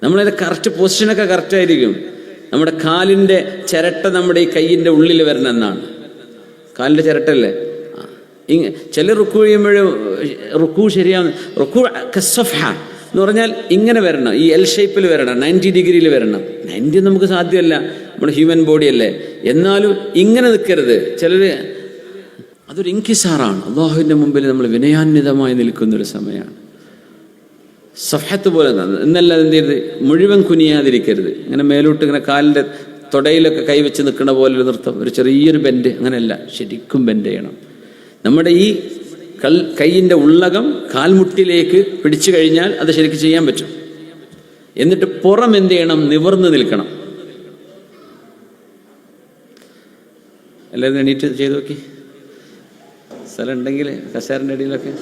നമ്മളതിൻ്റെ കറക്റ്റ് പൊസിഷനൊക്കെ കറക്റ്റായിരിക്കും. നമ്മുടെ കാലിൻ്റെ ചിരട്ട നമ്മുടെ ഈ കയ്യിൻ്റെ ഉള്ളിൽ വരണം എന്നാണ്. കാലിൻ്റെ ചിരട്ടല്ലേ, ചില റുക്കൂ ചെയ്യുമ്പോഴും റുക്കൂ ശരിയാവുന്ന റുക്കൂ കസ്സഫ്ഹ എന്ന് പറഞ്ഞാൽ ഇങ്ങനെ വരണം, ഈ എൽ ഷേപ്പിൽ വരണം, 90 ഡിഗ്രിയിൽ വരണം. 90 നമുക്ക് സാധ്യമല്ല, നമ്മുടെ ഹ്യൂമൻ ബോഡി അല്ലേ. എന്നാലും ഇങ്ങനെ നിൽക്കരുത്. ചിലർ അതൊരു ഇൻകിസാറാണ്. അള്ളാഹുവിൻ്റെ മുമ്പിൽ നമ്മൾ വിനയാന്വിതമായി നിൽക്കുന്നൊരു സമയമാണ്. സഫഹത്ത് പോലെ എന്നല്ല എന്ത് ചെയ്യരുത്, മുഴുവൻ കുനിയാതിരിക്കരുത്. ഇങ്ങനെ മേലോട്ട് ഇങ്ങനെ കാലിൻ്റെ തൊടയിലൊക്കെ കൈവച്ച് നിൽക്കുന്ന പോലെ ഒരു നൃത്തം, ഒരു ചെറിയൊരു ബെൻഡ്, അങ്ങനെയല്ല, ശരിക്കും ബെൻഡ് ചെയ്യണം. നമ്മുടെ ഈ കൈയിൻ്റെ ഉള്ളകം കാൽമുട്ടിലേക്ക് പിടിച്ചു കഴിഞ്ഞാൽ അത് ശരിക്കും ചെയ്യാൻ പറ്റും. എന്നിട്ട് പുറം എന്ത് ചെയ്യണം, നിവർന്ന് നിൽക്കണം. എല്ലാവരും എണീറ്റ് ചെയ്ത് നോക്കി, സ്ഥലം ഉണ്ടെങ്കിൽ കസേരൻ്റെ അടിയിലൊക്കെ.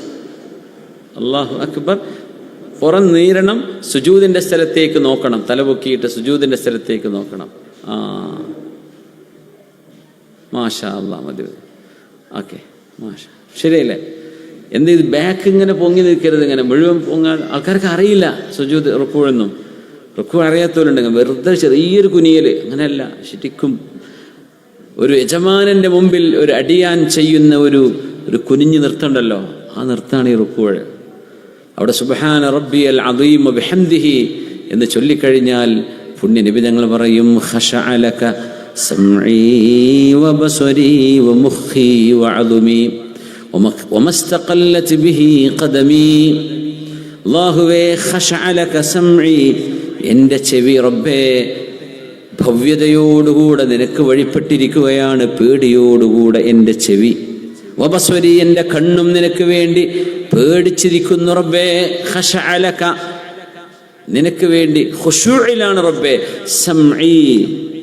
അല്ലാഹു അക്ബർ. പുറം നീരണം, സുജൂദിൻ്റെ സ്ഥലത്തേക്ക് നോക്കണം, തലപൊക്കിയിട്ട് സുജൂദിൻ്റെ സ്ഥലത്തേക്ക് നോക്കണം. മാഷാ അല്ലാഹ്, മതി. ഓക്കെ, മാഷാ, ശരിയല്ലേ? എന്ത് ഇത് ബാക്ക് ഇങ്ങനെ പൊങ്ങി നിൽക്കരുത്, ഇങ്ങനെ മുഴുവൻ പൊങ്ങാൻ. ആൾക്കാർക്ക് അറിയില്ല സുജൂദ് റുക്കൂഴൊന്നും. റുക്കൂ അറിയാത്തവരുണ്ടെങ്കിൽ വെറുതെ ചെറിയൊരു കുനിയൽ, അങ്ങനെയല്ല. ശരിക്കും ഒരു യജമാനൻ്റെ മുമ്പിൽ ഒരു അടിയാൻ ചെയ്യുന്ന ഒരു കുനിഞ്ഞ് നിർത്തമുണ്ടല്ലോ, ആ നൃത്താണ് ഈ റുക്കൂഴ്. അവിടെ സുബ്ഹാന റബ്ബിയൽ അദീം ബിഹംദിഹി എന്ന് ചൊല്ലിക്കഴിഞ്ഞാൽ പുണ്യ നബി തങ്ങൾ പറയും, ഖശഅ ലക സമഈ വബസരീ വമുഖീ വഅദുമീ വമസ്തഖല്ലത് ബിഹി ഖദമീ. അല്ലാഹുവേ, ഖശഅ ലക സമഈ, എൻ്റെ ചെവി റബ്ബേ ഭവ്യതയോടുകൂടെ നിനക്ക് വഴിപ്പെട്ടിരിക്കുകയാണ്, പേടിയോടുകൂടെ എൻ്റെ ചെവി. വബസ്വരി, എൻ്റെ കണ്ണും നിനക്ക് വേണ്ടി പേടിച്ചിരിക്കുന്നു റബ്ബേ. ഖശഅ ലക, നിനക്ക് വേണ്ടി ഖുശൂഇലാണ് റബ്ബേ. സമഈ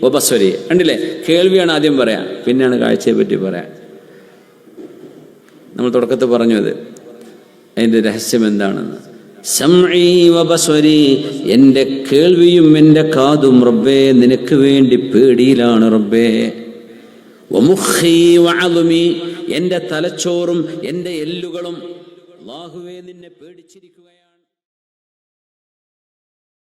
വബസ്വരി, കണ്ടില്ലേ? കേൾവിയാണ് ആദ്യം പറയാം, പിന്നെയാണ് കാഴ്ചയെ പറ്റി പറയാം. നമ്മൾ തുടക്കത്തിൽ പറഞ്ഞു അത്, അതിൻ്റെ രഹസ്യം എന്താണെന്ന്. സമഈ വബസ്വരി, എൻ്റെ കേൾവിയും എൻ്റെ കാതും റബ്ബേ നിനക്ക് വേണ്ടി പേടിയിലാണ് റബ്ബേ. വമുഖീ വഅദുമീ, എൻ്റെ തലച്ചോറും എൻ്റെ എല്ലുകളും അല്ലാഹുവേ നിന്നെ പേടിച്ചിരിക്കുകയാണ്.